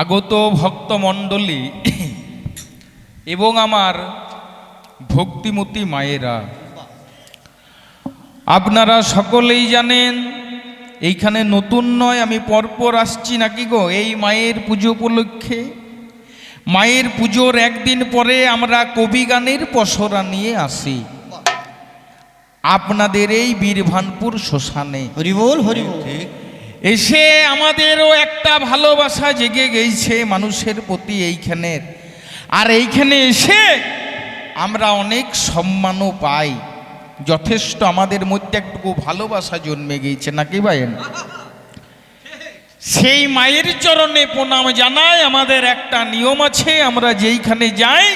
আগত ভক্তমণ্ডলী এবং আমার ভক্তিমতী মায়েরা, আপনারা সকলেই জানেন এইখানে নতুন নয়, আমি পরপর আসছি নাকি গো এই মায়ের পুজো উপলক্ষে। মায়ের পুজোর একদিন পরে আমরা কবি গানের পসরা নিয়ে আসি আপনাদের এই বীরভানপুর শ্মশানে। হরিবোল হরিবোল। এসে আমাদেরও একটা ভালোবাসা জেগে গেছে মানুষের প্রতি এইখানের, আর এইখানে এসে আমরা অনেক সম্মানও পাই, যথেষ্ট আমাদের মধ্যে একটু ভালোবাসা জন্মে গিয়েছে নাকি ভাইয়েন। সেই মায়ের চরণে প্রণাম জানাই। আমাদের একটা নিয়ম আছে, আমরা যেইখানে যাই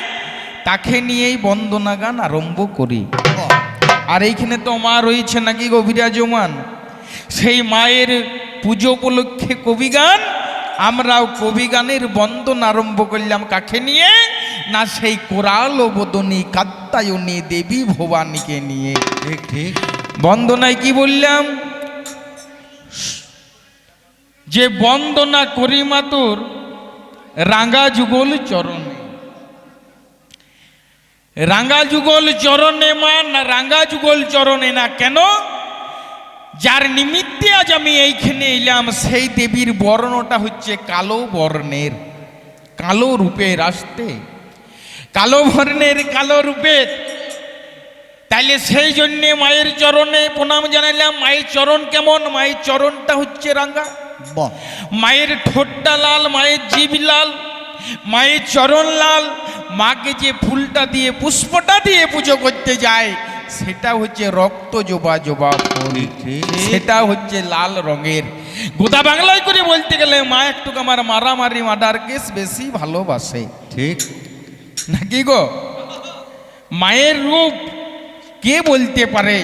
তাকে নিয়েই বন্দনা গান আরম্ভ করি। আর এইখানে তো মা রয়েছে নাকি গো বিরাজমান, সেই মায়ের পুজো উপলক্ষে কবি গান, আমরাও কবি গানের বন্দনা আরম্ভ করলাম কাকে নিয়ে না, সেই কোরাল বদনী কাত্তায়নী দেবী ভবানীকে নিয়ে। ঠিক ঠিক। বন্দনায় কি বললাম, যে বন্দনা করি মাতুর রাঙ্গা যুগল চরণে। রাঙ্গা যুগল চরণে মা না, রাঙ্গা যুগল চরণে না, কেন? যার নিমিত্তে আজ আমি এইখানে এলাম সেই দেবীর বর্ণটা হচ্ছে কালো বর্ণের, কালো রূপের আসতে, কালো বর্ণের কালো রূপের। তাইলে সেই জন্যে মায়ের চরণে প্রণাম জানালাম। মায়ের চরণ কেমন? মায়ের চরণটা হচ্ছে রাঙ্গা, মায়ের ঠোঁটটা লাল, মায়ের জিভ লাল, মায়ের চরণ লাল। মাকে যে ফুলটা দিয়ে পুষ্পটা দিয়ে পুজো করতে যায় সেটা হচ্ছে রক্ত জবা জবা ফুল, সেটা হচ্ছে লাল রঙের। গোদা বাংলায় করে বলতে গেলে মা একটু আমার মারামারি মার্ডার কেস বেশি ভালোবাসে, ঠিক নাকি গো? মায়ের রূপ কে বলতে পারে,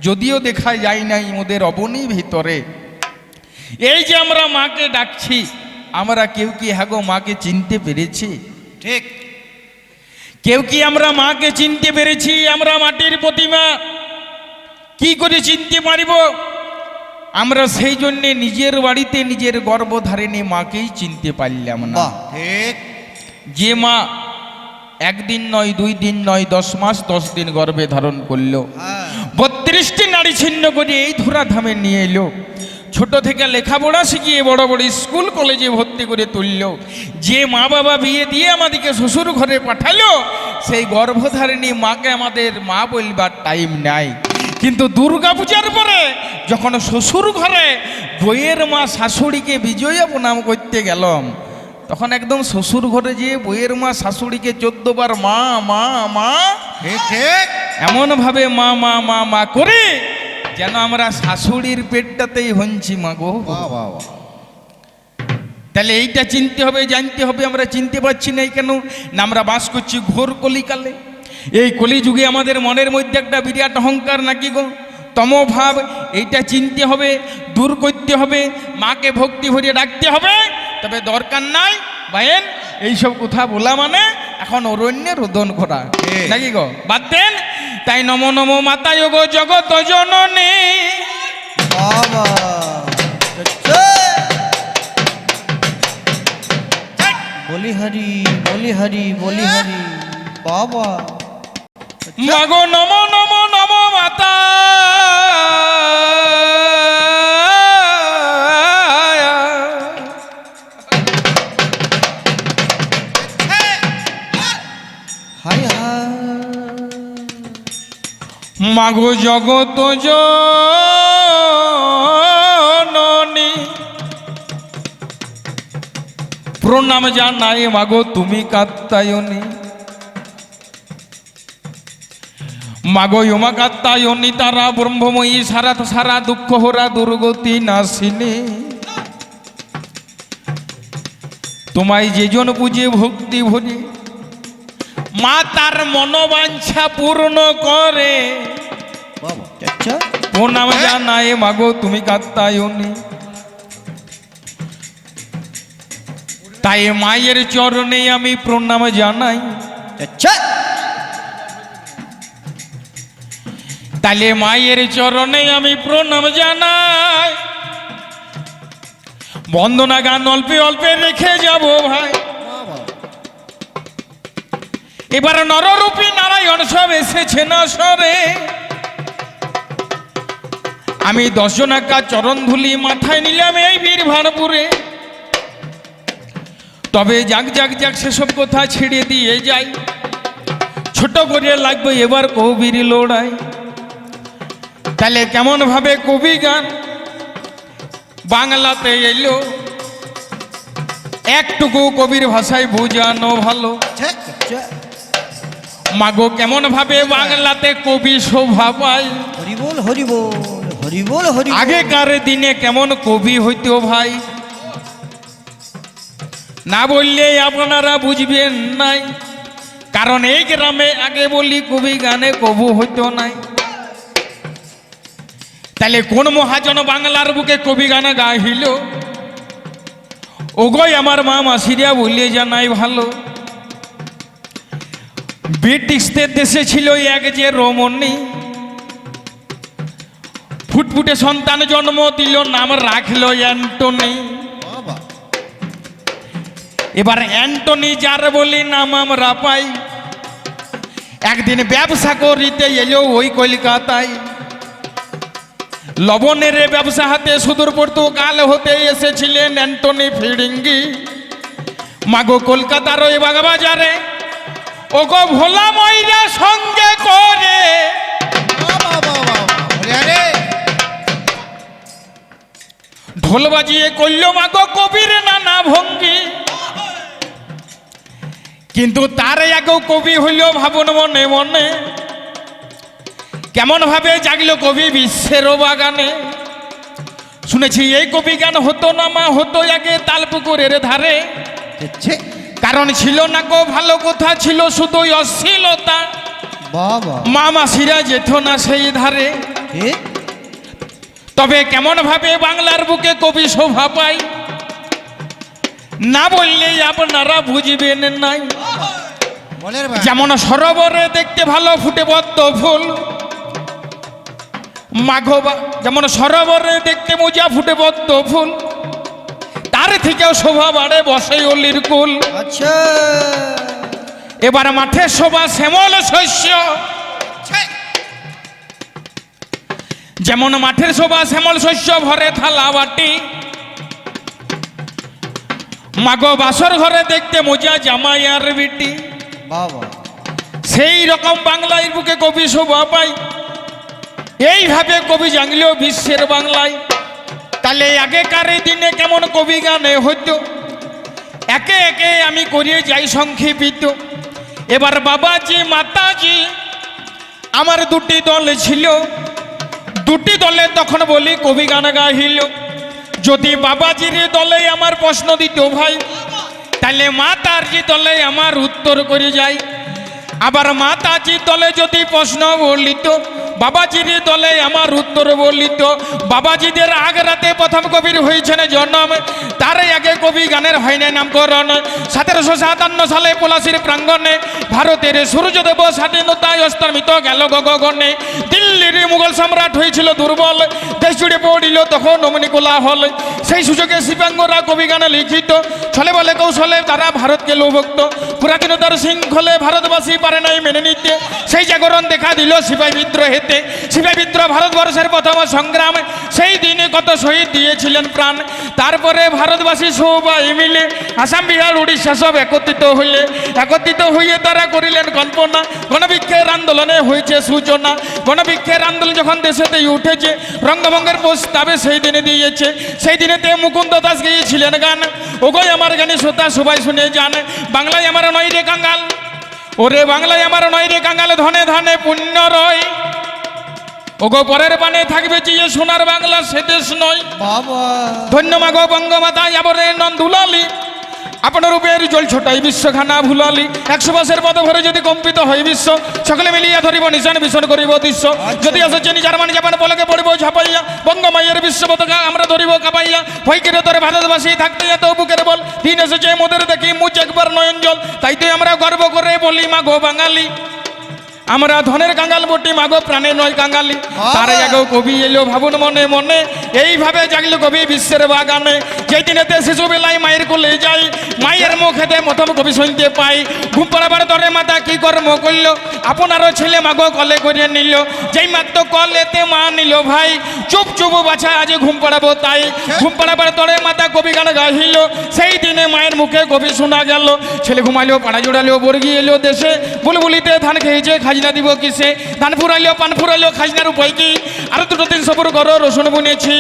যদিও দেখা যায় নাই ওদের অবনী ভিতরে। এই যে আমরা মাকে ডাকছি, আমরা কেউ কি হাগো মাকে চিনতে পেরেছি? ঠিক। কেউ কি আমরা মাকে চিনতে পেরেছি? আমরা মাটির প্রতিমা কি করে চিনতে পারিব? আমরা সেই জন্যে নিজের বাড়িতে নিজের গর্ভধারিণী মাকেই চিনতে পারলাম না। ঠিক। যে মা একদিন নয়, 2 দিন নয়, 10 মাস 10 দিন গর্ভে ধারণ করলো, 32টি নারী ছিন্ন করে এই ধরাধামে নিয়ে এলো, ছোট থেকে লেখাপড়া শিখিয়ে বড় বড় স্কুল কলেজে ভর্তি করে তুললো, যে মা বাবা বিয়ে দিয়ে আমাদেরকে শ্বশুর ঘরে পাঠালো, সেই গর্ভধারিণী মাকে আমাদের মা বলবার টাইম নাই। কিন্তু দুর্গা পূজার পরে যখন শ্বশুর ঘরে বইয়ের মা শাশুড়িকে বিজয়া প্রণাম করতে গেলাম, তখন একদম শ্বশুর ঘরে যেয়ে বইয়ের মা শাশুড়িকে 14 বার মা মা মা ঠিক এমন ভাবে মা মা মা মা করে যেন আমরা শাশুড়ির পেটটাতেই হঞ্চি মা গো। তাহলে এইটা চিনতে হবে, জানতে হবে। আমরা চিনতে পারছি না কেন না, আমরা বাস করছি ঘোর কলিকালে। এই কলিযুগে আমাদের মনের মধ্যে একটা বিরাট অহংকার নাকি গো, তমভাব, এইটা চিনতে হবে, দূর করতে হবে, মাকে ভক্তি ভরিয়ে ডাকতে হবে। তবে দরকার নাই ভাইয়েন এইসব কথা বলা মানে এখন অরণ্যে রোদন করা নাকি গো, বাদ দেন। তাই নমো নমো মাতায় গো জগত জননী, বাবা বলি হরি বলি হরি বলি হরি বাবা। মাগো নমো নমো নমো মাতা, হায় হায় মাগো জগত জননী, প্রণাম জানাই মাগো তুমি কাত্তায়নী। মাগো উমা কাত্তায়নী তারা ব্রহ্মময়ী, সারা সারা দুঃখ হরা দুর্গতি নাশিনী। তোমায় যেজন বুঝে ভক্তি ভরি, মা তার মনোবাঞ্ছা পূর্ণ করে। প্রণাম জানাই মাগো তুমি কাত্তায়নী। তাই মায়ের চরণে আমি প্রণাম জানাই। তাহলে মায়ের চরণে আমি প্রণাম জানাই। বন্দনা গান অল্পে অল্পে রেখে যাব ভাই। এবার নররূপী নারায়ণ সব এসেছে না সরে, আমি 10 জনাকা চরণ ধুলি মাথায় নিলাম এই বীরভারপুরে। তবে যাক যাক যাক সেসব কথা ছেড়ে দিয়ে যাই, ছোট করে লাগবে এবার কবির লড়াই। তাহলে কেমন ভাবে কবি গান বাংলাতে এলো, একটুকু কবির ভাষায় বোঝানো ভালো। মাগো কেমন ভাবে বাংলাতে কবি শোভা পায়, হরি বল হরি বল হরি বল হরি বল। আগেকার দিনে কেমন কবি হইতো ভাই, না বললে আপনারা বুঝবেন নাই। কারণ এই গ্রামে আগে বলি কবি গানে কবু হইতো নাই। তাহলে কোন মহাজন বাংলার বুকে কবি গান গাহিল, ওগোই আমার মা মাসিরা বললে জানাই ভালো। ব্রিটিশদের দেশে ছিল এক যে রমণী, ফুটফুটে সন্তান জন্ম দিল, নাম রাখলো অ্যান্টনি। এবার অ্যান্টনি যার বলি নাম আমরা পাই, একদিন ব্যবসা করিতে এলো ওই কলকাতায়। লবণের ব্যবসা হাতে সুদূর পর্তুগাল হতে এসেছিলেন অ্যান্টনি ফিরিঙ্গি। মাগো কলকাতার ওই বাগবাজারে ওগো ভোলা ময়রা সঙ্গে করে ঢোল বাজিয়ে করল মাগো কবির নানা ভঙ্গি। কিন্তু তার আগেও কবি হইল ভাবন মনে মনে, কেমন ভাবে জাগলো কবি বিশ্বের বাগানে। শুনেছি এই কবি গান হতো না মা, হতো আগে তালপুকুরের ধারে। কারণ ছিল না গো ভালো কথা, ছিল শুধুই অশ্লীলতা। মা মাসিরা যেত না সেই ধারে। তবে কেমন ভাবে বাংলার বুকে কবি শোভা পায়, না বললে আপনারা বুঝবেন নাই। যেমন সরোবরে দেখতে ভালো ফুটে পদ্ম ফুল, মাঘবা যেমন সরোবরে দেখতে মোজা ফুটে পদ্ম ফুল, তার থেকেও শোভা বাড়ে বসে অলির কুল। আচ্ছা, এবার মাঠে শোভা শ্যামল শস্য, যেমন মাঠের শোভা শ্যামল শস্য ভরে থালা বাটি। মাগো বাসর ঘরে দেখতে মোজা জামাই আর বিটি। সেই রকম বাংলার বুকে কবি শোভা পায়, এইভাবে কবি জানলেও বিশ্বের বাংলায়। তাহলে আগেকার দিনে কেমন কবি গানে হইতো, একে একে আমি করিয়ে যাই সংক্ষেপিত। এবার বাবাজি মাতাজি আমার দুটি দল ছিল, দুটি দলে তখন বলি কবি গান গাহিল। যদি বাবাজির দলে আমার প্রশ্ন দিত ভাই, তাহলে মাতাজি দলে আমার উত্তর করে যাই। আবার মাতাজি দলে যদি প্রশ্ন বলিত, বাবাজির দলে আমার উত্তর বলিত। বাবাজিদের আগ রাতে প্রথম কবির হয়েছেন জন্ম, তার আগে কবি গানের হয় না নামকরণ। 1757 সালে পলাশির প্রাঙ্গণে ভারতের সূর্যদেব স্বাধীনতায় অস্তমিত গেল গগনে। দিল্লির মুঘল সম্রাট হয়েছিল দুর্বল, দেশ জুড়ে পড়িল তখন অমনি কোলাহল। সেই সুযোগে শিবাঙ্গরা কবি গানে লিখিত, ছলে বলে কৌশলে তারা ভারতকে লোভক্ত। পুরাতনতার শৃঙ্খলে ভারতবাসী পারে নাই মেনে নিতে, সেই জাগরণ দেখা দিল সিপাহী বিদ্রোহেতে। সিপাহী বিদ্রোহ ভারতবর্ষের প্রথম সংগ্রাম, সেই দিনে কত শহীদ দিয়েছিলেন প্রাণ। তারপরে ভারতবাসী সবাই মিলে আসাম বিহার উড়িষ্যা সব একত্রিত হইয়ে তারা করিলেন কল্পনা। গণবিক্ষের আন্দোলনে হয়েছে সূচনা। গণবিক্ষের আন্দোলন যখন দেশেতে উঠেছে, রঙ্গভঙ্গের প্রস্তাবে সেই দিনে দিয়েছে। সেই দিনেতে মুকুন্দ দাস গিয়েছিলেন গান, ওগোই আমার গানে শ্রোতা সবাই শুনে যান। বাংলায় আমার নয় রে কাঙ্গাল, ওরে বাংলায় আমার নয় রে কাঙ্গাল, ধনে ধানে পুণ্য রয়। ওগো পরের পানে থাকবে যে সোনার বাংলা, সে দেশ নয়। ধন্য মাগো বঙ্গমাতা আবরে নন্দুলালি, আপনার রূপের জল ছোটাই বিশ্বখানা ভুলালি। 100 বছর পদ ভরে যদি কম্পিত হয় বিশ্ব, সকলে মিলিয়া ধরিব নিশান ভীষণ করিব দৃশ্য। যদি আসে নিজার মানে যাবান পলকে পড়িব ঝাপাইয়া, বঙ্গমাইয়ের বিশ্ব পতাকা আমরা ধরিব কাপাইয়া। ভয়কের তোরে ভারতবাসী থাকতে এত বুকের বল, দিন এসেছে মোদের দেখি মুচ একবার নয়ন জল। তাই তো আমরা গর্ব করে বলি মাগো বাঙালি, আমরা ধনের কাঙ্গাল বটি মাগো প্রাণে নয় কাঙ্গালি তার আগেও কবি এলো ভাবুন মনে মনে এইভাবে জাগলো কবি বিশ্বের বাগানে যেই দিনেতে শিশুবেলায় মায়ের কোলে যাই মায়ের মুখেতে প্রথম কবি শুনতে পাই ঘুম পড়াবার তরে মাতা কি কর্ম করলো আপনারও ছেলে মাগো কলে করে নিল যেই মাত্র কলেতে মা নিল ভাই চুপ চুপ বাছা আজ ঘুম পড়াবো তাই ঘুম পড়াবার তরে মাতা কবি গান গাইল সেই দিনে মায়ের মুখে কবি শোনা গেল ছেলে ঘুমাইলো পাড়া জোড়ালো বর্গি এলো দেশে বুলবুলিতে ধান খেয়েছে খাজনা দিব কিসে ধান ফুরাইলো পান ফুরাইলো খাজনার উপায় কি আর দুটো দিন সবর করো রসুন বুনেছি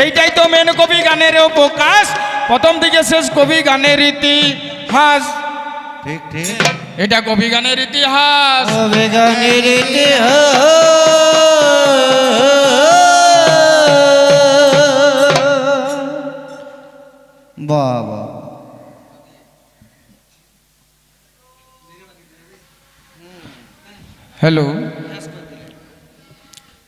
এইটাই তো মেন কবি গানের প্রকাশ প্রথম থেকে শেষ কবি গানের ইতিহাস ঠিক ঠিক এটা কবি গানের ইতিহাস কবি গানের ইতিহাস বাবা হ্যালো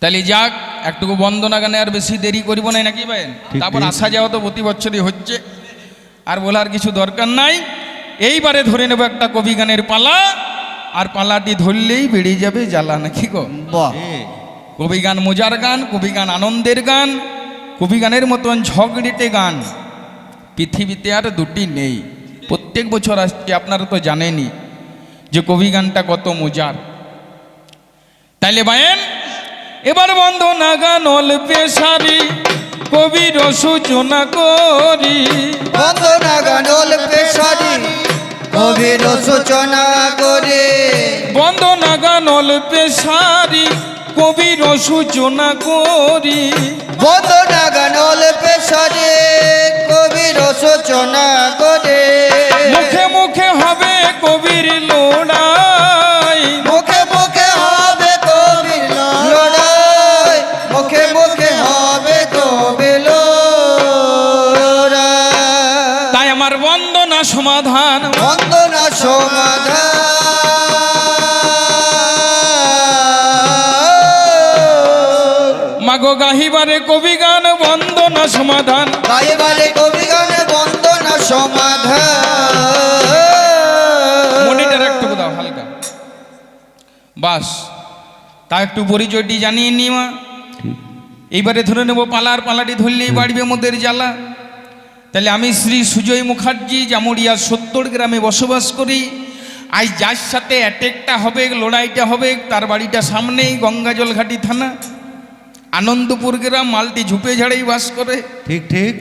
তাহলে যাক একটুকু বন্দনা গানে আর বেশি দেরি করিব না নাকি ভাই তারপর আসা যাওয়া তো প্রতি বছরই হচ্ছে আর বলার কিছু দরকার নাই এইবারে ধরে নেব একটা কবি গানের পালা আর পালাটি ধরলেই বেড়ে যাবে জ্বালা নাকি গো বাহ কবি গান মজার গান কবি গান আনন্দের গান কবি গানের মতন ঝগড়েটে গান পৃথিবীতে আর দুটি নেই প্রত্যেক বছর আসছে আপনারা তো জানেনই যে কবি গানটা কত মজার তাইলে বায়েন এবার বন্দনা গান অল্পে সারি কবির সূচনা করি বন্দনা গান অল্পে সারি কবির সূচনা করে বন্দনা গান অল্পে সারি কবির সূচনা করি বন্দনা গান অল্পে সারি কবির সূচনা করে মুখে মুখে হবে কবির লড়াই মুখে মুখে হবে কবির লড়াই মুখে মুখে হবে কবির লড়াই তাই আমার বন্দনা সমাধান বন্দনা সমাধান মাগো গাহিবারে কবি গান বন্দনা সমাধান গাইবারে কবি গানে বন্দনা সমাধান মনিটার একটু দাও হালকা বাস তা একটু পরিচয়টি জানিয়ে নি মা এইবারে ধরে নেব পালার পালাটি ধরলেই বাড়বে মোদের জ্বালা তাহলে আমি শ্রী সুজয় মুখার্জি জামুরিয়া 70 গ্রামে বসবাস করি আজ যার সাথে অ্যাটেকটা হবে লড়াইটা হবে তার বাড়িটা সামনেই গঙ্গাজল ঘাটি থানা আনন্দপুর গ্রাম মালটি ঝুপে ঝাড়েই বাস করে ঠিক ঠিক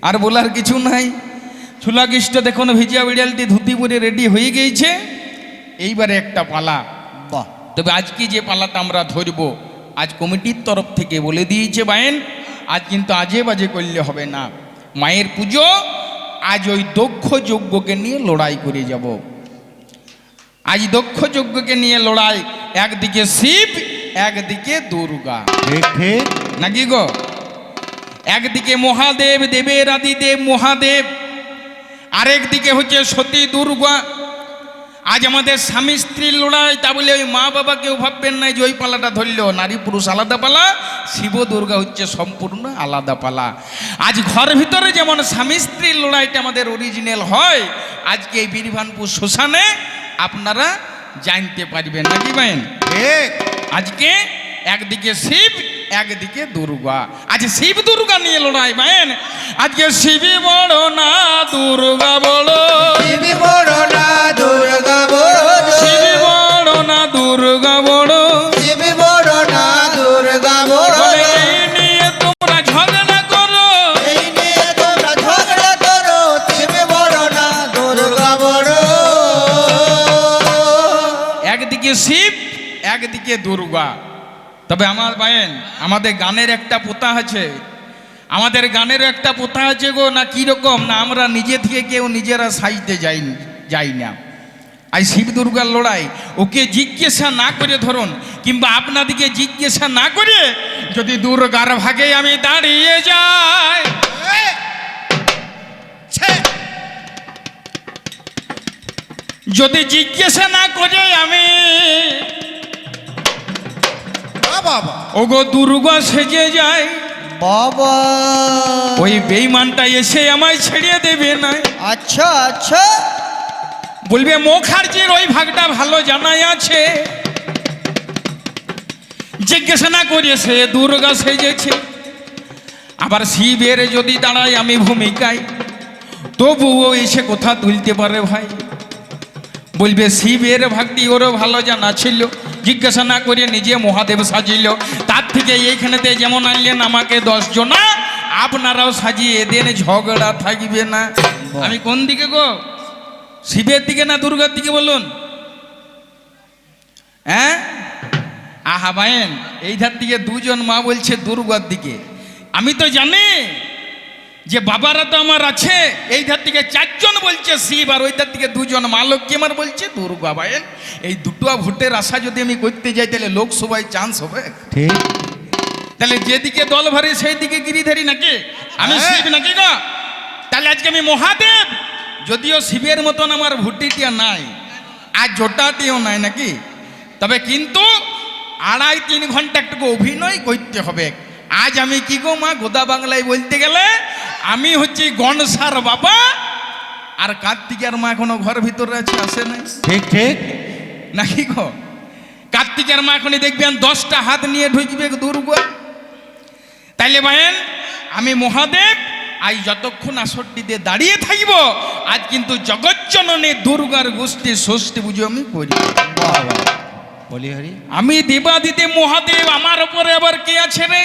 আর বলার কিছু নাই চুলাকৃষ্ট দেখুন ভিজিয়া বিড়ালটি ধুতি পরে রেডি হয়ে গিয়েছে এইবারে একটা পালা বাহ তবে আজকে যে পালাটা আমরা ধরব আজ কমিটির তরফ থেকে বলে দিয়েছে বায়েন আজ কিন্তু আজে বাজে করলে হবে না মায়ের পুজো আজ ওই দক্ষ যজ্ঞকে নিয়ে লড়াই করে যাব আজ দক্ষ যজ্ঞকে নিয়ে লড়াই একদিকে শিব একদিকে দুর্গা ঠিক ঠিক নাকি গো একদিকে মহাদেব দেবের আদিদেব মহাদেব আরেকদিকে হচ্ছে সতী দুর্গা আজ আমাদের স্বামী স্ত্রীর লড়াই তা বলে ওই মা বাবা কেউ ভাববেন না যে ওই পালাটা ধরল নারী পুরুষ আলাদা পালা শিব দুর্গা হচ্ছে সম্পূর্ণ আলাদা পালা আজ ঘর ভিতরে যেমন স্বামী স্ত্রীর লড়াইটা আমাদের অরিজিনাল হয় আজকে এই বীরভানপুর শ্মশানে আপনারা জানতে পারবেন নাকি ভাইন ঠিক আজকে একদিকে শিব একদিকে দুর্গা আজ শিব দুর্গা নিয়ে লড়াই ভাইন আজকে শিবই বড় না দুর্গা বড় শিবি বড় না দুর্গা বড় শিবই বড় না দুর্গা বড় শিবি বড় না দুর্গা বড় বলে এই নিয়ে তোমরা ঝগড়া করো এই নিয়ে তোমরা ঝগড়া করো শিবি বড় না দুর্গা বড় একদিকে শিব একদিকে দুর্গা তবে আমার ভাইন আমাদের গানের একটা পোতা আছে আমাদের গানের একটা পোতা আছে গো না কিরকম না আমরা নিজে থেকে কেউ নিজেরা সাইতে যাই না আই শিব দুর্গার লড়াই ওকে জিজ্ঞাসা না করে ধরুন কিংবা আপনাদিকে জিজ্ঞাসা না করে যদি দুর্গার ভাগে আমি দাঁড়িয়ে যাই যদি জিজ্ঞাসা না করে আমি বাবা ওগো দুর্গা সেজে যায় বাবা ওই বেঈমানটা এসে আমায় ছেড়ে দেবে না আচ্ছা আচ্ছা বলবে মুখার্জির ওই ভাগটা ভালো জানাই আছে জিজ্ঞাসা না করিয়ে সে দুর্গা সেজেছে। আবার শিবের যদি দাঁড়াই আমি ভূমিকায়, তবুও এসে কথা তুলতে পারে ভাই। বলবে শিবের ভক্তি ওরও ভালো জানা ছিল, জিজ্ঞাসা না করিয়ে নিজে মহাদেব সাজিল। তার থেকে এইখানেতে যেমন আনলেন আমাকে 10 জনা, আপনারাও সাজিয়ে দেন, ঝগড়া থাকবে না। আমি কোন দিকে গো, শিবের দিকে না দুর্গার দিকে বলুন? হ্যাঁ, আহা বাইন, এই ধার থেকে 2 জন মা বলছে দুর্গার দিকে। আমি তো জানি যে বাবারা তো আমার আছে, এই ধার থেকে 4 জন বলছে শিব, আর ওই ধার থেকে 2 জন মা লক্ষ্মী আমার বলছে দুর্গা। বাইন, এই দুটো ভোটের আশা যদি আমি করতে যাই তাহলে লোকসভায় চান্স হবে? ঠিক। তাহলে যেদিকে দল ভরে সেই দিকে গিরিধারী নাকি? আমি শিব নাকি গো? তাহলে আজকে আমি মহাদেব, যদিও শিবের মতন আমার ভুটিটিয়া নাই আর জোটাটিও নাই নাকি, তবে কিন্তু 2.5-3 ঘন্টা একটু অভিনয় করতে হবে। আজ আমি কি গো মা, গোদা বাংলায় বলতে গেলে আমি হচ্ছি গণসার বাবা, আর কার্তিকের মা এখনো ঘর ভিতরে আছে, আসে নাই ঠিক ঠিক নাকি গো? কার্তিকের মা এখনই দেখবেন 10টা হাত নিয়ে ঢুকবে দুর্গা। তাইলে ভাইয়েন, আমি মহাদেব, আজ যতক্ষণ আসরটিতে দাঁড়িয়ে থাকব, আজ কিন্তু জগজ্জননী দুর্গার গোষ্ঠী ষষ্ঠী পুজো আমি করি। বলি হরি। আমি দেবাদিতে মহাদেব, আমার উপরে আবার কে আছে রে?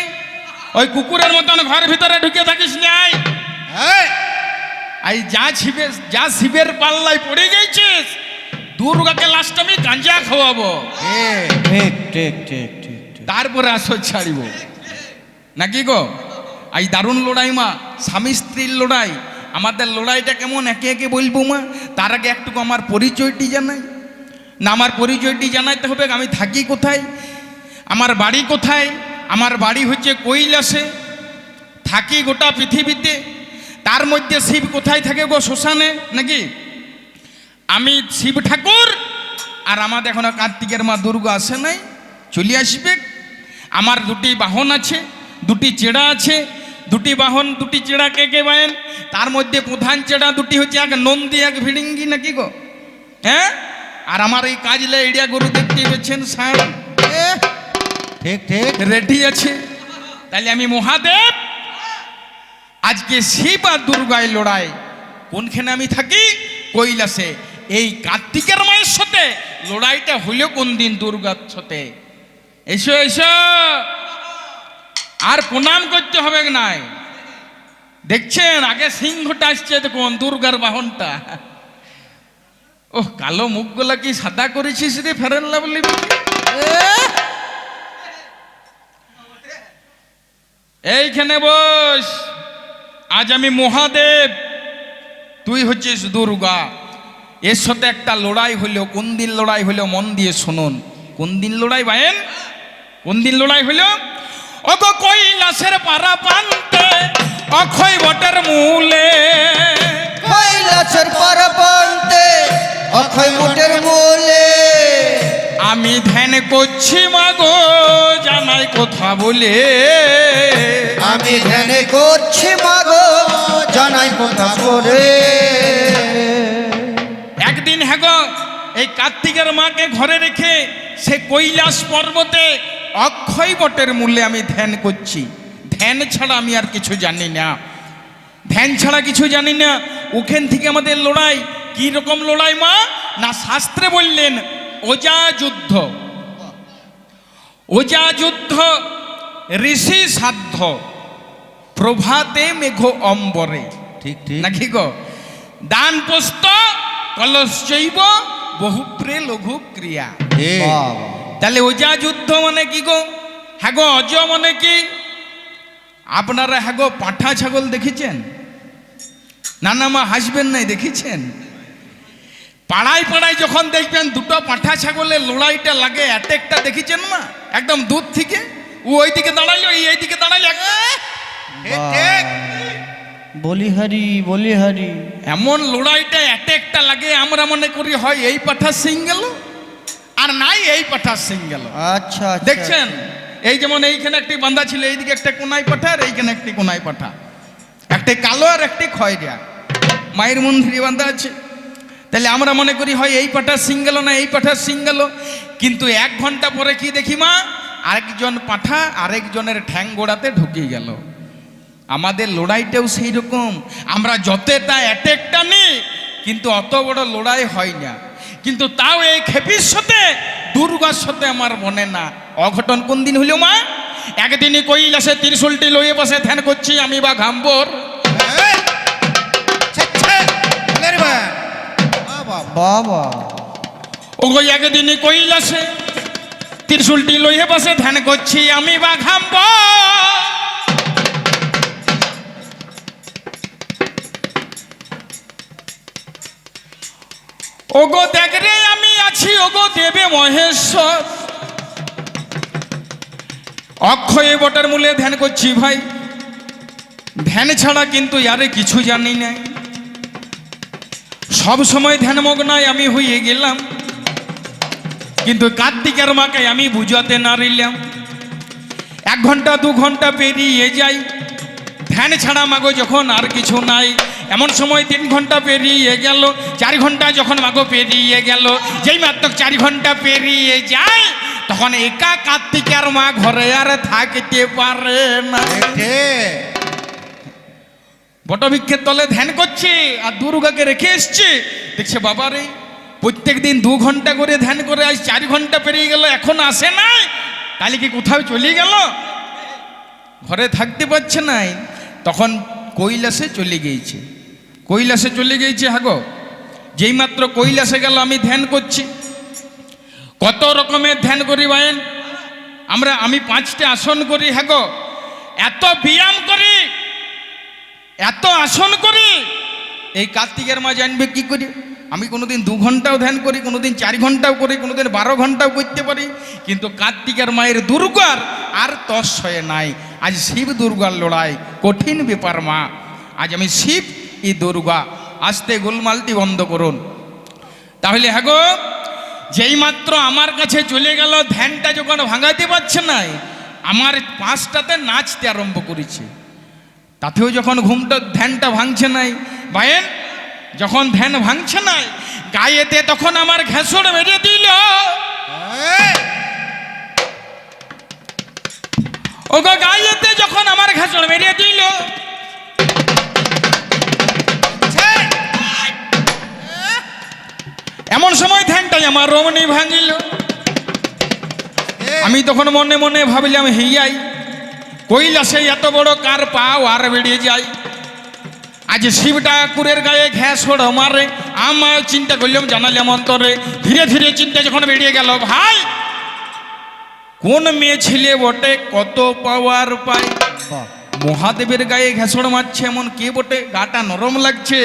ওই কুকুরের মতন ঘর ভিতরে ঢুকে থাকিস নাই। এই যা শিবের পাল্লায় পড়ে গেছিস, দুর্গাকে লাস্ট আমি গাঞ্জা খাওয়াবো, ঠিক ঠিক ঠিক ঠিক ঠিক। তারপরে আসর ছাড়িব নাকি গো? এই দারুণ লড়াই মা, স্বামী স্ত্রীর লড়াই। আমাদের লড়াইটা কেমন একে একে বলবো মা, তার আগে একটুকু আমার পরিচয়টি জানাই না। আমার পরিচয়টি জানাইতে হবে, আমি থাকি কোথায়, আমার বাড়ি কোথায়। আমার বাড়ি হচ্ছে কৈলাসে, থাকি গোটা পৃথিবীতে। তার মধ্যে শিব কোথায় থাকে গো? শ্মশানে নাকি? আমি শিব ঠাকুর, আর আমাদের এখনো কার্তিকের মা দুর্গা আসে নাই, চলে আসবে। আমার 2টি বাহন আছে, 2টি চেড়া আছে। 2টি বাহন 2টি চেড়া কে কে বাইন? তার মধ্যে প্রধান চেড়া 2টি হচ্ছে, এক নন্দী এক ভিড়িঙ্গি নাকি গো? হ্যাঁ, আর আমার এই কাজলে এড়িয়া গরু দেখতে পেয়েছেন, ষাঁড় ঠিক ঠিক রেডি আছে। তাহলে আমি মহাদেব, আজকে শিব আর দুর্গায় লড়াই। কোনখানে আমি থাকি? কৈলাসে। এই কার্তিকের মায়ের সাথে লড়াইটা হইল কোন দিন? দুর্গার সাথে। এসো এসো, আর প্রণাম করতে হবে নাই। দেখছেন আগে সিংহটা আসছে, দেখুন দুর্গার বাহনটা। ওহ, কালো মুখগুলা কি সাদা করেছিস রে ফেরেন লাভলি? এইখানে বস, আজ আমি মহাদেব, তুই হচ্ছিস দুর্গা। এর সাথে একটা লড়াই হইল। কোন দিন লড়াই হইল মন দিয়ে শুনুন। কোন দিন লড়াই ভাইয়েন? কোন দিন লড়াই হইল? ওগো কৈলাসের পারা প্রান্তে, অক্ষয় বটের মূলে, কৈলাসের পরপন্তে, অক্ষয় মুটের মূলে, আমি ধ্যান করছি মাগো জানাই কথা বলে। আমি ধ্যান করছি মাগো জানাই কথা বলে। একদিন হ্যাগো এই কার্তিকের মাকে ঘরে রেখে সে কৈলাস পর্বতে অক্ষয় বটের মূল্যে আমি ধ্যান করছি। ধ্যান ছাড়া আমি আর কিছু জানি না, ধ্যান ছাড়া কিছু জানি না। ওখান থেকে আমাদের লড়াই। কি রকম লড়াই মা? না, শাস্ত্রে বললেন ওজা যুদ্ধ। ওজা যুদ্ধ, ঋষি সাধ্য, প্রভাতে মেঘ অম্বরে, ঠিক ঠিক নাকি গো? দান পোস্ত কলশ্চৈব বহুপ্রে লঘু ক্রিয়া। তাহলে ওজা যুদ্ধ মানে কি গো? হ্যাঁ গো, অজ মানে কি? আপনারা হ্যাঁ গো পাঁঠা ছাগল দেখেছেন? না না মা, হাসবেন নাই, দেখেছেন? পাড়ায় পাড়ায় যখন দেখবেন 2টো পাঁঠা ছাগলের লড়াইটা লাগে, অ্যাটেকটা দেখেছেন মা? একদম দূর থেকে ও ওইদিকে দাঁড়াইলো, এইদিকে দাঁড়াইলো, বলি হরি বলি হরি। এমন লড়াইটা অ্যাটেকটা লাগে, আমরা মনে করি হয় এই পাঠা সিং গেল, আর নাই এই পাঠা সিং গেল। আচ্ছা দেখছেন, এই যেমন এইখানে একটি বান্ধা ছিল, এইদিকে একটা কোনায় পাঠা, আর এইখানে একটি কোনায় পাঠা, একটি কালো আর একটি খয়রিয়া, মায়ের মন্দিরে বান্ধা আছে। তাহলে আমরা মনে করি হয় এই পাঠা সিং গেল না এই পাঠা সিং গেল, কিন্তু 1 ঘন্টা পরে কি দেখি মা? আরেকজন পাঠা আরেকজনের ঠ্যাং গোড়াতে ঢুকে গেল। আমাদের লড়াইটাও সেই রকম, আমরা যতটা অ্যাটেকটা নিই কিন্তু অত বড় লড়াই হয় না। কিন্তু তাও এই খেপির সাথে দুর্গার সাথে আমার মনে না। অঘটন কোন দিন হইল মা? একদিনই কৈলাসে ত্রিশূলটি লইয়ে বসে ধ্যান করছি আমি বা ঘাম্বর। বাবা ওগো একদিনই কৈলাসে ত্রিশূলটি লইয়ে বসে ধ্যান করছি আমি বা ঘাম্বর। ওগো দেখ রে আমি আছি ওগো দেবে মহেশ্বর, অক্ষয় বটের মূলে ধ্যান করছি ভাই। ধ্যান ছাড়া কিন্তু আরে কিছু জানি না, সব সময় ধ্যানমগ্নায় আমি হয়ে গেলাম। কিন্তু কার্তিকের মাকে আমি বুঝাতে না রইলাম। 1 ঘন্টা 2 ঘন্টা পেরিয়ে যাই, ধ্যান ছাড়া মাগো যখন আর কিছু নাই। এমন সময় 3 ঘন্টা পেরিয়ে গেল, 4 ঘন্টা যখন মাগো পেরিয়ে গেল, যেই মাত্র 4 ঘন্টা পেরিয়ে যায় তখন একা কার্তিকের মা ঘরে আর থাকতে পারে না। বটবৃক্ষের তলে ধ্যান করছে আর দুর্গাকে রেখে এসছে। দেখছে বাবা রে প্রত্যেক দিন 2 ঘন্টা করে ধ্যান করে আজ 4 ঘন্টা পেরিয়ে গেল, এখন আসে নাই, তাহলে কি কোথাও চলে গেল? ঘরে থাকতে পারছে নাই। তখন কৈলাসে চলে গিয়েছে, কৈলাসে চলে গিয়েছে। হাগো যেই মাত্র কৈলাসে গেল আমি ধ্যান করছি। কত রকমের ধ্যান করি ভাইন আমি 5টা আসন করি। হাগো এত ব্যায়াম করি, এত আসন করি, এই কার্তিকের মা জানবে কি করি। আমি কোনোদিন 2 ঘন্টাও ধ্যান করি, কোনোদিন 4 ঘন্টাও করি, কোনোদিন 12 ঘন্টাও করতে পারি। কিন্তু কার্তিকের মায়ের দুর্গার আর তস হয়ে নাই। আজ শিব দুর্গার লড়াই, কঠিন ব্যাপার মা। আজ আমি শিব এই দুর্গা, আস্তে গোলমালটি বন্ধ করুন। তাহলে হ্যাঁ গো যেই মাত্র আমার কাছে চলে গেল, ধ্যানটা যখন ভাঙাতে পারছে নাই, আমার 5টাতে নাচতে আরম্ভ করেছে। তাতেও যখন ধ্যানটা ভাঙছে নাই ভাইয়েন, যখন ধ্যান ভাঙছে নাই গায়েতে, তখন আমার ঘেঁষড় মেরে দিল। ওগো গায়েতে যখন আমার ঘেঁষড় মেরে দিল, এমন সময় ধ্যানটাই আমার রমণী ভাঙিল। আমি তখন মনে মনে ভাবিলাম হেয়াই কৈলাসে এত বড় কার পাও আর বেরিয়ে যায়। আজ শিব ঠাকুরের গায়ে ঘেঁষড় মারে, আমার চিন্তা করলাম জানালাম অন্তরে। ধীরে ধীরে চিন্তা যখন বেরিয়ে গেল, ভাই কোন মেয়ে ছেলে বটে কত পাওয়ার পায়, মহাদেবের গায়ে ঘেঁষড় মারছে এমন কে বটে, গাটা নরম লাগছে।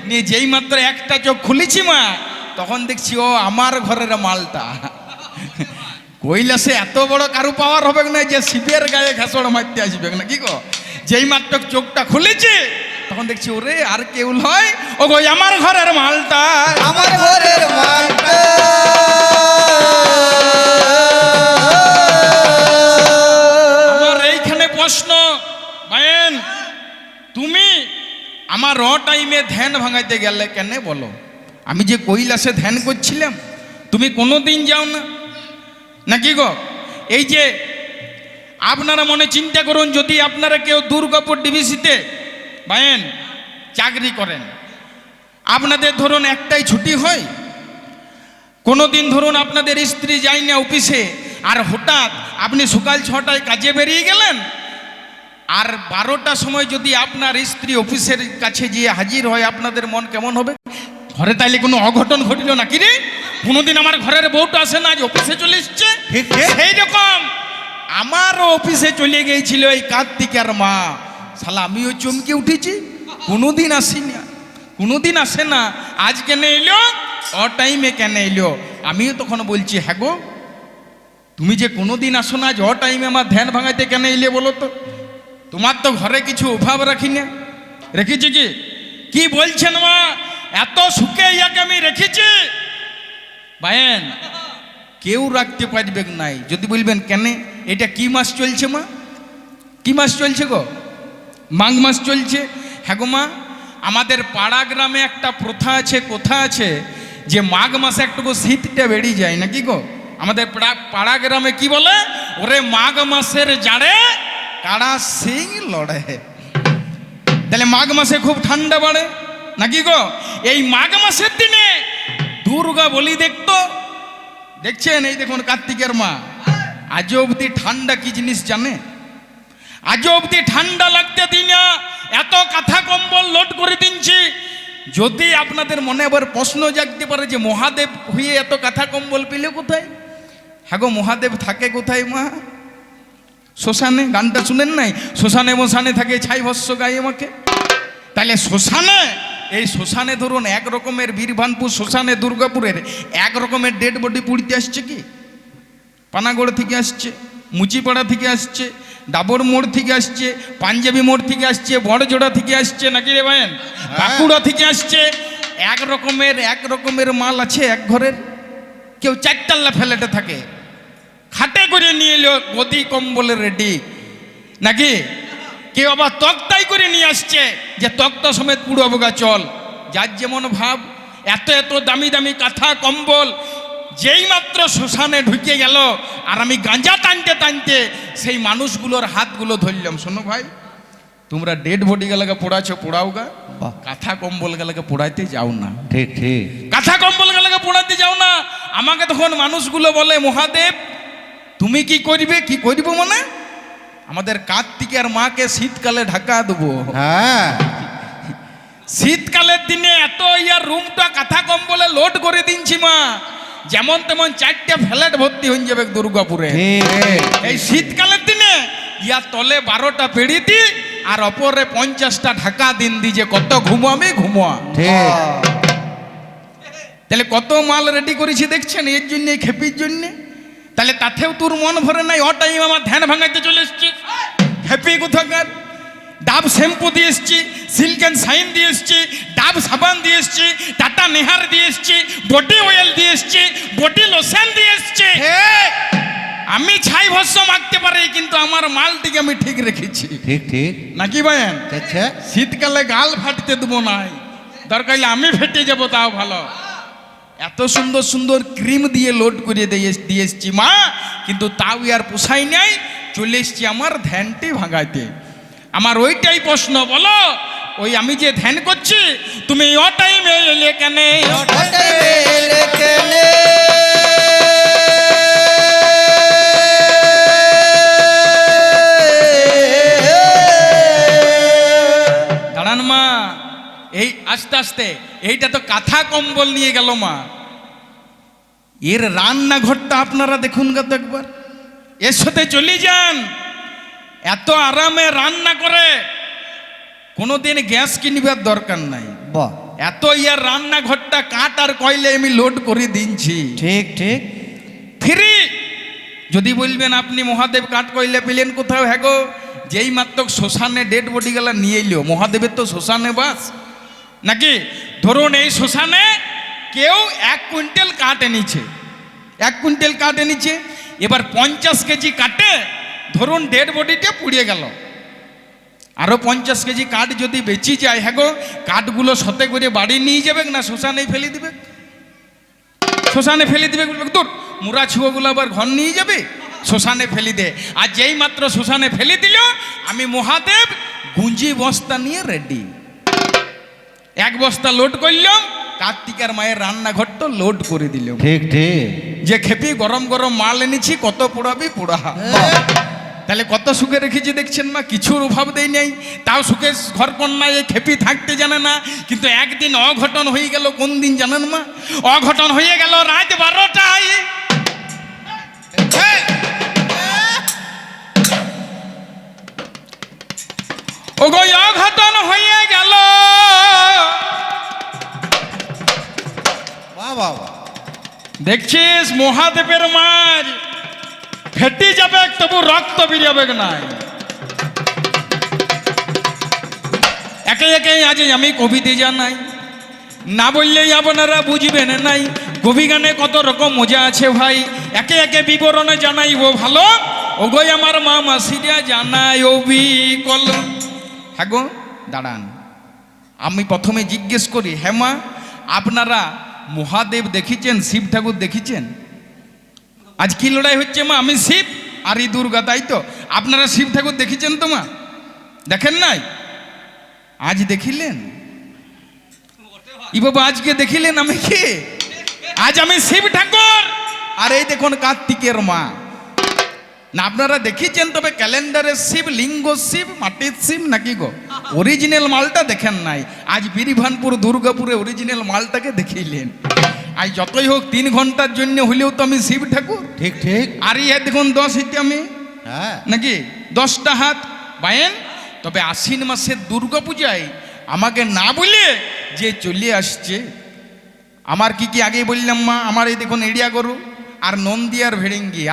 নিয়ে যেই মাত্র একটা চোখ খুলেছি মা, তখন দেখছি ও আমার ঘরের মালটা। কৈলাসে এত বড় কারু পাওয়ার হবে না যে শিবের গায়ে ঘেঁষড় মারতে আসবে না, কি গো? যেই মাত্র চোখটা খুলেছে তখন দেখছি ওরে আর কেউ নয়, ও গো আমার ঘরের মালটা, আমার ঘরের মালটা। আমার এইখানে প্রশ্ন ভাইয়েন, তুমি আমার টাইমে ধ্যান ভাঙাইতে গেলে কেন বলো? আমি যে কৈলাসে ধ্যান করছিলাম, তুমি কোনোদিন যাও না নাকি গো? এই যে আপনারা মনে চিন্তা করুন, যদি আপনারা কেউ দুর্গাপুর ডিভিসিতে ভাইয়েন চাকরি করেন, আপনাদের ধরুন একটাই ছুটি হয়, কোনো দিন ধরুন আপনাদের স্ত্রী যায় না অফিসে, আর হঠাৎ আপনি সকাল 6টায় কাজে বেরিয়ে গেলেন, আর 12টার সময় যদি আপনার স্ত্রী অফিসের কাছে গিয়ে হাজির হয়, আপনাদের মন কেমন হবে? ঘরে তাইলে কোনো অঘটন ঘটিল নাকি রে? কোনোদিন আমার ঘরের বউটা আসে না, আজ অফিসে চলে এসছে। সেই রকম আমারও অফিসে চলে গিয়েছিল এই কার্তিকের মা। শালা আমিও চমকে উঠেছি, কোনোদিন আসি না, কোনোদিন আসে না, আজ কেন এলো, টাইমে কেন এলো? আমিও তখন বলছি হ্যাঁ গো তুমি যে কোনোদিন আসো না, আজ টাইমে আমার ধ্যান ভাঙাইতে কেন এলে বলো তো? তোমার তো ঘরে কিছু অভাব রাখি না, রেখেছি কি? কি বলছেন মা? এত সুখে ইয়াকে আমি রেখেছি ভাইয়েন, কেউ রাখতে পারবে নাই। যদি বলবেন কেন, এটা কি মাস চলছে মা? কি মাস চলছে গো? মাঘ মাস চলছে। হ্যাঁ গো মা, আমাদের পাড়া গ্রামে একটা প্রথা আছে, কথা আছে যে মাঘ মাসে একটু শীতটা বেড়ে যায় নাকি গো? আমাদের পাড়া গ্রামে কি বলে, ওরে মাঘ মাসের জাড়ে কাড়া সিং লড়ে। তাহলে মাঘ মাসে খুব ঠান্ডা বাড়ে নাকি গো? এই মাঘ মাসের দিনে দুর্গা বলি দেখতো, দেখছেন? এই দেখুন কার্তিকের মা আজও অবধি ঠান্ডা কি জিনিস জানে? আজও অবধি ঠান্ডা লাগতে দিই না, এত কাঁথা কম্বল লোড করে দিচ্ছি। যদি আপনাদের মনে আবার প্রশ্ন জাগতে পারে যে মহাদেব হয়ে এত কাঁথা কম্বল পেলে কোথায়? হ্যাঁ গো, মহাদেব থাকে কোথায় মা? শ্মশানে। গানটা শুনেন নাই? শ্মশানে মশানে থাকে, ছাই ভস্য গায়ে আমাকে। তাহলে শ্মশানে, এই শ্মশানে ধরুন এক রকমের বীরভানপুর শ্মশানে দুর্গাপুরের এক রকমের ডেড বডি পুড়তে আসছে। কি পানাগড় থেকে আসছে, মুচিপাড়া থেকে আসছে, ডাবর মোড় থেকে আসছে, পাঞ্জাবি মোড় থেকে আসছে, বড়জোড়া থেকে আসছে, নাকি রে ভাইন? বাঁকুড়া থেকে আসছে। এক রকমের মাল আছে এক ঘরের। কেউ চারটাল্লা ফেলেটে থাকে, খাটে করে নিয়ে এলো গদি কম্বলে রেডি, নাকি? কেউ আবার তক্তাই করে নিয়ে আসছে যে তক্তা সমেত পুরো বোগা চল। যার যেমন ভাব। এত এত দামি দামি কাঁথা কম্বল যেই মাত্র শ্মশানে ঢুকে গেল, আর আমি গাঁজা টানতে টানতে সেই মানুষগুলোর হাতগুলো ধরলাম। শোনো ভাই, তোমরা ডেড বডি গেলাকে পোড়াছো, পোড়াও গা, কাঁথা কম্বল গেলাকে পোড়াইতে যাও না। ঠিক ঠিক। কাঁথা কম্বল গেলাকে পোড়াইতে যাও না। আমাকে তখন মানুষগুলো বলে, মহাদেব তুমি কি করবে? কি করবো মানে? আমাদের কার্তিকের মাকে শীতকালে ঢাকা দেবো। হ্যাঁ, শীতকালের দিনে এত ইয়ার রুমটা কাঁথা কম্বলে লোড করে দিচ্ছি মা, যেমন তেমন 4টে ফ্ল্যাট ভর্তি হয়ে যাবে দুর্গাপুরে। এই শীতকালের দিনে ইয়ার তলে 12টা পেড়ি দি আর অপরে 50টা ঢাকা দিন দি, যে কত ঘুমামি ঘুমা। তাহলে কত মাল রেডি করেছি দেখছেন এর জন্য, এই খেপির জন্য। তাহলে তাতেও তোর মন ভরে নাই, ও টাইম আমার ধ্যান ভাঙাইতে চলে এসছি। হ্যাপি কোথাকার? ডাব শ্যাম্পু দিয়ে এসছি, সিল্ক অ্যান্ড শাইন দিয়ে এসছি, ডাব সাবান দিয়ে এসছি, টাটা নেহার দিয়ে এসছি, বডি অয়েল দিয়ে এসছি, বডি লোশন দিয়ে এসছি। আমি ছাই ভস্য মাখতে পারি, কিন্তু আমার মালটিকে আমি ঠিক রেখেছি। ঠিক ঠিক নাকি ভাইয়েন? আচ্ছা, শীতকালে গাল ফাটতে দেবো নাই, দরকার হলে আমি ফেটে যাবো, তাও ভালো। এত সুন্দর সুন্দর ক্রিম দিয়ে লোড করে দিয়ে এসছি মা, কিন্তু তাও আর পোষাই নাই, চলে এসছি আমার ধ্যানটি ভাঙাইতে। আমার ওইটাই প্রশ্ন, বলো ওই আমি যে ধ্যান করছি তুমি ও টাইমে এলে কেন? দাঁড়ান মা, এই আস্তে আস্তে, এইটা তো কাঁথা কম্বল নিয়ে গেল মা। এর রান্নাঘরটা আপনারা দেখুন গা তো একবার, এর সাথে চলে যান। এত আরামে রান্না করে, কোনোদিন গ্যাস কিনবার দরকার নাই। বাহ, এত ইয়ার রান্নাঘরটা কাঠ আর কয়লে আমি লোড করে দিচ্ছি। ঠিক ঠিক। ফ্রি। যদি বলবেন আপনি মহাদেব কাঠ কয়লে পেলেন কোথাও? হ্যাঁ গো, যেই মাত্র শ্মশানে ডেড বডি গেলা নিয়ে এলো, মহাদেবের তো শ্মশানে বাস, নাকি? ধরুন এই শ্মশানে কেউ 1 কুইন্টাল কাঠ এনেছে, 1 কুইন্টাল কাঠ এনেছে। এবার 50 কেজি কাটে ধরুন ডেড বডিটা পুড়িয়ে গেল, আরো 50 কেজি কাঠ যদি বেঁচে যায়, হ্যাঁ গো, কাঠগুলো সতে করে বাড়ি নিয়ে যাবে না শ্মশানে ফেলে দিবে? শ্মশানে ফেলে দিবে, তোর মুরা ছুয়োগুলো আবার ঘর নিয়ে যাবে, শ্মশানে ফেলে দে। আর যেই মাত্র শ্মশানে ফেলে দিল, আমি মহাদেব গুঞ্জি বস্তা নিয়ে রেডি। 1 বস্তা লোড করলাম, কার্তিকের মায়ের রান্নাঘরটা লোড করে দিল। ঠিক ঠিক। যে খেপি গরম গরম মাল এনেছি, কত পোড়াবি পোড়া। তাহলে কত সুখে রেখেছি দেখছেন মা, কিছুর অভাব দেই নাই। তাও সুখে ঘর কন্যায় এই খেপি থাকতে জানে না। কিন্তু একদিন অঘটন হয়ে গেল। কোন দিন জানেন মা? অঘটন হয়ে গেল রাত 12টায়। ওগো অঘটন হয়ে গেল, বাবা দেখছিস মহাদেবের মার ফেটে যাবে, তবু রক্ত বেরিয়ে নাই। একে একে আজ আমি কবিতে জানাই, না বললেই আপনারা বুঝবেন নাই। কবি গানে কত রকম মজা আছে ভাই, একে একে বিবরণে জানাই ও ভালো। ওগোই আমার মা মাসিরা জানাই ও বিকল। হ্যাঁ গো দাঁড়ান, আমি প্রথমে জিজ্ঞেস করি, হ্যাঁ মা আপনারা মহাদেব দেখেছেন, শিব ঠাকুর দেখেছেন? আজ কি লড়াই হচ্ছে মা? আমি শিব, আর এই দুর্গা, তাই তো? আপনারা শিব ঠাকুর দেখেছেন তো মা? দেখেন নাই? আজ দেখিলেন? ই বাবা আজকে দেখিলেন আমি কে? আজ আমি শিব ঠাকুর। আর এই দেখুন কার্তিকের মা। না আপনারা দেখেছেন তবে ক্যালেন্ডারে শিব, লিঙ্গ শিব, মাটির শিব নাকি গো? অরিজিনাল মালটা দেখেন নাই। আজ বীরভানপুর দুর্গাপুরে অরিজিনাল মালটাকে দেখিলেন। আজ যতই হোক 3 ঘন্টার জন্য হলেও তো আমি শিব ঠাকুর। ঠিক ঠিক। আর ইয়ে দেখুন 10 হিতে আমি হ্যাঁ নাকি 10টা হাত বাইন। তবে আশ্বিন মাসের দুর্গা পূজায় আমাকে না বলে যে চলে আসছে, আমার কি কি আগে বললাম মা, আমার এই দেখুন এড়িয়া গরু আর নন্দী আর ভেড়িঙ্গি।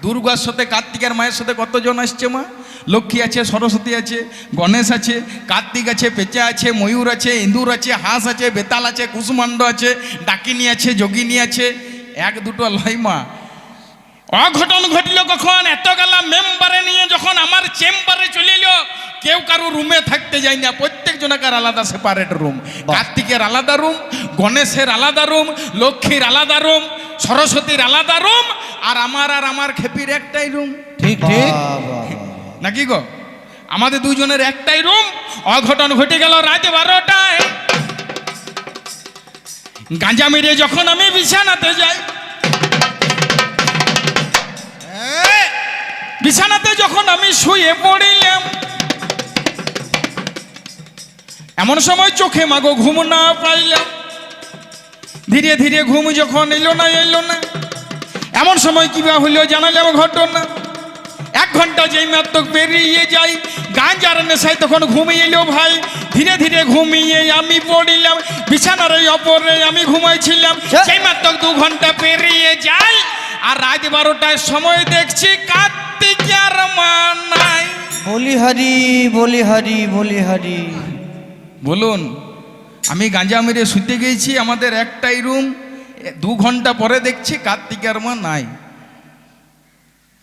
দুর্গার সাথে কার্তিকের মায়ের সাথে কতজন আসছে মা? লক্ষ্মী আছে, সরস্বতী আছে, গণেশ আছে, কার্তিক আছে, পেঁচা আছে, ময়ূর আছে, ইঁদুর আছে, হাঁস আছে, বেতাল আছে, কুসুমাণ্ড আছে, ডাকিনী আছে, যোগিনী আছে। 1-2 লয় মা। অঘটন ঘটল কখন? এত গেলা মেম্বারে নিয়ে যখন আমার চেম্বারে চলে এলো, কেউ কারো রুমে থাকতে যায় না, প্রত্যেক জনকার আলাদা সেপারেট রুম। কার্তিকের আলাদা রুম, গণেশের আলাদা রুম, লক্ষ্মীর আলাদা রুম, সরস্বতীর আলাদা রুম, আর আমার খেপির একটাই রুম। ঠিক ঠিক। নাকি গো? আমাদের দুজনের একটাই রুম। অঘটন ঘটে গেল রাত 12টায়। গাঁজা মেরে যখন আমি বিছানাতে যাই, বিছানাতে যখন আমি শুয়ে পড়িলাম, এমন সময় চোখে মাগো ঘুম না পাইলাম। ধীরে ধীরে ঘুম যখন এলো না এমন সময় কিবা হইলো জানালাম ঘটনা। 1 ঘন্টা যেই মাত্র পেরিয়ে যাই, গাঁজার নেশায় তখন ঘুমিয়ে এলো ভাই। ধীরে ধীরে ঘুমিয়ে আমি পড়িলাম বিছানার অপরে আমি ঘুমাইছিলাম। সেই মাত্র 2 ঘন্টা পেরিয়ে যাই, আর রাত 12টায় সময় দেখছি কার্তিকের মা নাই। বলি হরি বলি হরি বলি হরি। বলুন, আমি গাঁজা মেরে শুতে গেছি, আমাদের একটাই রুম। 2 ঘন্টা পরে দেখছি কার্তিকের মা নাই।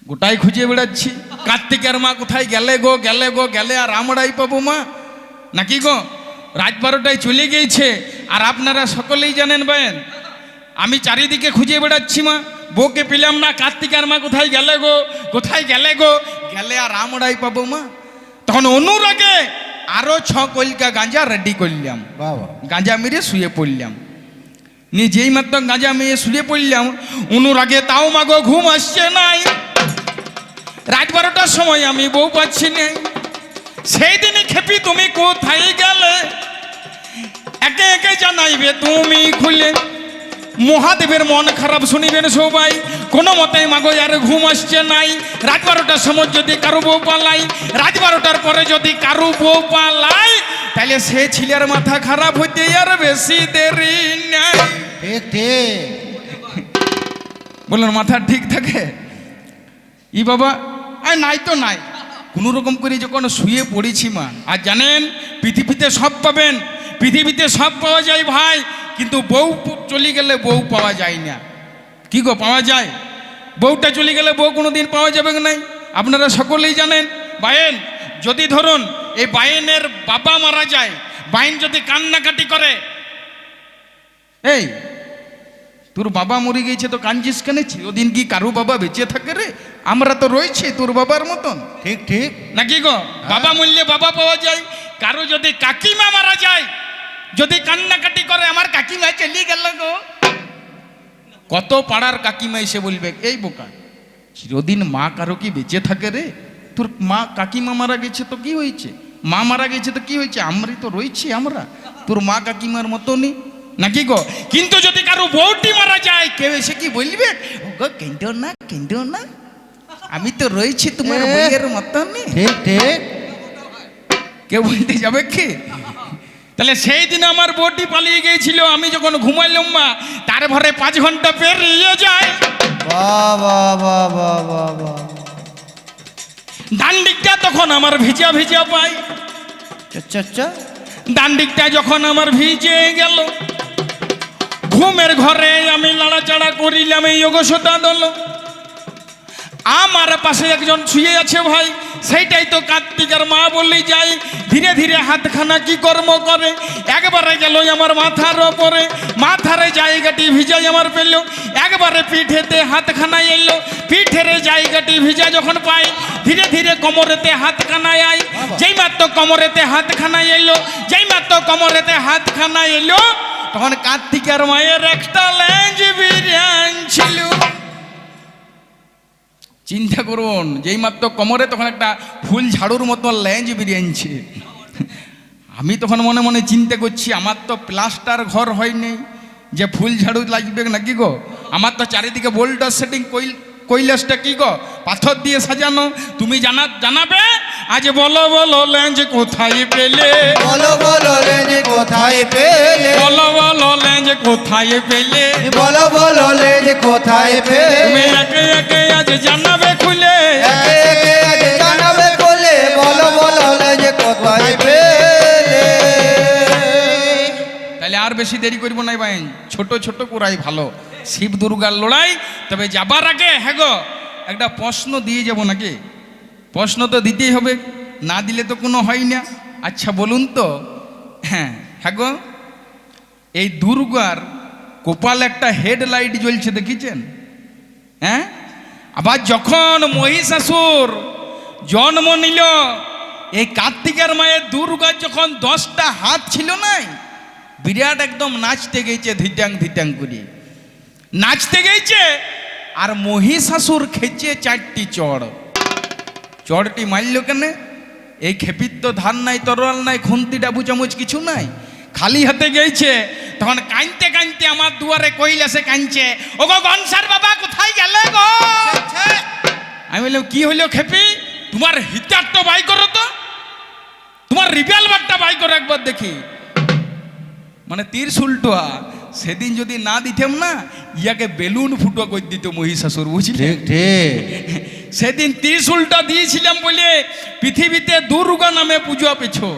গোটাই খুঁজে বেড়াচ্ছি, কার্তিকের মা কোথায় গেলে গো, গেলে আর আমরাই পাবো মা নাকি গো? রাত 12টায় চলে গিয়েছে। আর আপনারা সকলেই জানেন বেন, আমি চারিদিকে খুঁজে বেড়াচ্ছি মা, বউকে পেলাম না। কার্তিকের মা কোথায় গেলে গো, গেলে আর আমরাই পাবো মা। তখন অনুরাগে আরো 6 কলকা গাঁজা রেডি করলাম। বাবা গাঁজা মেরে শুয়ে পড়লাম। যেই মাত্র গাঁজা মেরে শুয়ে পড়লাম, অনুরাগে তাও মাগো ঘুম আসছে নাই। রাত 12টার সময় আমি বউ পাচ্ছি না। সেই দিনই খেপি তুমি কোথায় গেলে, একে একে জানাইবে তুমি খুলে। মহাদেবের মন খারাপ শুনিবেন সবাই, কোনো মতে মাগো আর ঘুম আসছে নাই। রাত 12টার সময় যদি কারো বউ পালাই, রাত 12টার পরে যদি কারো বউ পালাই, তাহলে সে ছেলের মাথা খারাপ হইতে আর বেশি দেরি নাই। ঠিক ঠিক। বলুন, মাথা ঠিক থাকে? ই বাবা নাই তো নাই, কোনো রকম করে যখন শুয়ে পড়েছি মা। আর জানেন, পৃথিবীতে সব পাবেন, পৃথিবীতে সব পাওয়া যায় ভাই, কিন্তু বউ চলে গেলে বউ পাওয়া যায় না। কি গো, পাওয়া যায়? বউটা চলে গেলে বউ কোনোদিন পাওয়া যাবে নাই। আপনারা সকলেই জানেন। বাইন যদি ধরুন এই বাইনের বাবা মারা যায়, বাইন যদি কান্নাকাটি করে, এই তোর বাবা মরে গিয়েছে তো কাঁদছিস কেন? চিরদিন কি কারো বাবা বেঁচে থাকে রে? আমরা তো রয়েছি তোর বাবার মতন। ঠিক ঠিক নাকি গো? বাবা মরলে বাবা পাওয়া যায়। কারো যদি কাকিমা মারা যায়, যদি কান্নাকাটি করে, আমার কাকিমা চলে গেল গো, কত পাড়ার কাকিমা এসে বলবে, এই বোকা, চিরদিন মা কারো কি বেঁচে থাকে রে? তোর মা কাকিমা মারা গেছে তো কি হয়েছে, মা মারা গেছে তো কি হয়েছে, আমরাই তো রয়েছি, আমরা তোর মা কাকিমার মতনই নাকি গো? কিন্তু যদি কারো বউটি মারা যায়, কেউ এসে কি বলবে, গো কেঁদো না, আমি তো রয়েছি তোমার বইয়ের মতনই। ঠিক ঠিক। কেউ বলতে যাবে কি? তাহলে সেই দিন আমার বউটি পালিয়ে গিয়েছিল। আমি যখন ঘুমাইলাম মা, তার ভরে 5 ঘন্টা পেরিয়ে যায়। বাবা বাবা বাবা। ডান দিকটা তখন আমার ভিজা ভিজা পাই। আচ্ছা। ডান দিকটা যখন আমার ভিজে গেল, ঘুমের ঘরে আমি লাড়াচাড়া করিলাম, এই অগসতা দল। আমার পাশে একজন শুয়ে আছে ভাই, সেইটাই তো কার্তিকের মা বললেই যাই। ধীরে ধীরে হাতখানা কি কর্ম করে, একবারে গেল আমার মাথার ওপরে, মাথার জায়গাটি ভিজাই আমার পেল, একবারে পিঠেতে হাতখানা এলো, পিঠের জায়গাটি ভিজা যখন পাই ধীরে ধীরে কোমরেতে হাত খানায় আই। যেই মাত্র কোমরেতে হাত খানায় এলো, যেই মাত্র কোমরেতে হাত খানায় এলো, তখন কার্তিকের মায়ের একটা ল্যাঞ্জ বিরিয়ানি ছিল। চিন্তা করুন, যেই মাত্র কোমরে তখন একটা ফুল ঝাড়ুর মতো ল্যাঞ্জ বিরিয়ানি। আমি তখন মনে মনে চিন্তা করছি, আমার তো প্লাস্টার ঘর হয়নি যে ফুল ঝাড়ু লাগবে নাকি গো, আমার তো চারিদিকে বোল্ডার সেটিং কৈলাসটা কি গো পাথর দিয়ে সাজানো। তুমি জানাবে আজ বলো বলো ল্যাঞ্জ কোথায় পেলে, বলো বলো লেঞ্জ কোথায় পেলে, বলো বলো ল্যাঞ্জ কোথায় পেলে, বলো বলো লেঞ্জ কোথায় পেলে, তুমি একে একে আজ জানাবে খুলে, একে একে আজ জানাবে বলে, বলো বলো লেঞ্জ কোথায় পেলে। তাহলে আর বেশি দেরি করবো না ভাই, ছোট ছোট করাই ভালো। শিব দুর্গার লড়াই, তবে যাবার আগে হ্যাঁ গো একটা প্রশ্ন দিয়ে যাব নাকি? প্রশ্ন তো দিতেই হবে, না দিলে তো কোনো হয় না। আচ্ছা বলুন তো, হ্যাঁ হ্যাঁ গো, এই দুর্গার কপালে একটা হেডলাইট জ্বলছে দেখেছেন? হ্যাঁ, আবার যখন মহিষাসুর জন্ম নিল, এই কার্তিকের মায়ের দুর্গার যখন 10টা হাত ছিল নাই, বিরাট একদম নাচতে গেছে, ধিটাং ধিটাং করে নাচতে গেছে। আর মহিষাসুর খেয়েছে 4টি চড়। চড়টি মারল কেন? এই খেপির তো ধান নাই, তরোয়াল নাই, খুন্তিটা বুচামুচ কিছু নাই, খালি হাতে গেছে। তখন কাঁদতে কাঁদতে আমার দুয়ারে কৈলাসে কাঁদছে, ও গো গনসার বাবা কোথায় গেলে গো? আমি বললাম কি হইলো খেপি, তোমার হিটারটা বাই করো তো, তোমার রিভলভারটা বাই করো একবার দেখি। মানে ত্রিশূলটা সেদিন যদি না দিতাম না, ইয়াকে বেলুন ফুটো করে দিত মহিষাসুর, বুঝলি? ঠিক ঠিক। সেদিন ত্রিশূলটা দিয়েছিলাম বলে পৃথিবীতে দুর্গা নামে পুজো পেছো।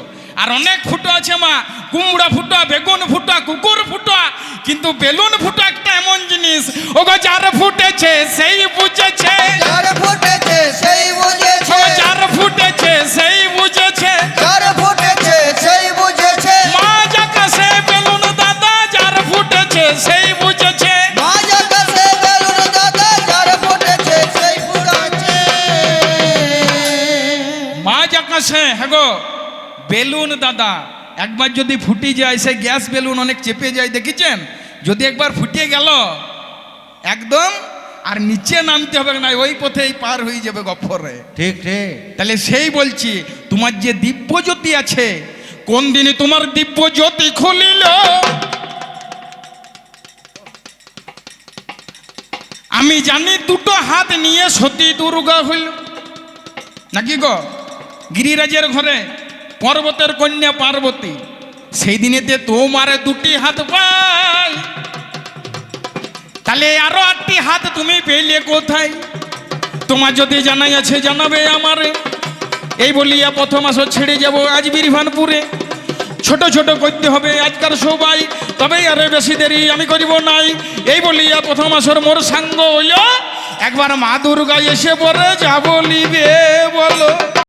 আর অনেক ফুটো আছে মা, কুমড়া ফুটো, বেগুন ফুটো, কুকুর ফুটো, কিন্তু বেলুন ফুটো একটা এমন জিনিস, ওগো যার ফুটেছে সেই বুঝেছে, যার ফুটেছে সেই বুঝেছে, ওগো যার ফুটেছে সেই বুঝেছে, যার ফুটেছে সেই বুঝেছে, মা যাকাশে বেলুন দাদা যার ফুটেছে সেই বুঝেছে, মা যাকাশে বেলুন দাদা যার ফুটেছে সেই ফুটেছে। মা যাকাশে হ্যাঁ গো বেলুন দাদা একবার যদি ফুটে যায়, সেই গ্যাস বেলুন অনেক চেপে যায় দেখেছেন? যদি একবার ফুটিয়ে গেল একদম আর নিচে নামতে হবে না, ওই পথেই পার হয়ে যাবে গফরে। ঠিক ঠিক। তাহলে সেই বলছি, তোমার যে দিব্য জ্যোতি আছে, কোন দিনে তোমার দিব্য জ্যোতি খুলিল, আমি জানি দুটো হাত নিয়ে সতী দুর্গা হইল নাকি গো? গিরিরাজের ঘরে পর্বতের কন্যা পার্বতী, সেই দিনেতে তোমারে 2টি হাত পাই, তাহলে আরো 8টি হাত তুমি পেলে কোথায়? তোমার যদি জানাই আছে জানাবে আমারে। এই বলিয়া প্রথম আসর ছেড়ে যাব আজ বীরভানপুরে। ছোট ছোট করতে হবে আজকার সবাই, তবে আরে বেশি দেরি আমি করিব নাই। এই বলিয়া প্রথম আসর মোর সাঙ্গ হইল, একবার মা দুর্গা এসে পরে যা বলিবে বলো।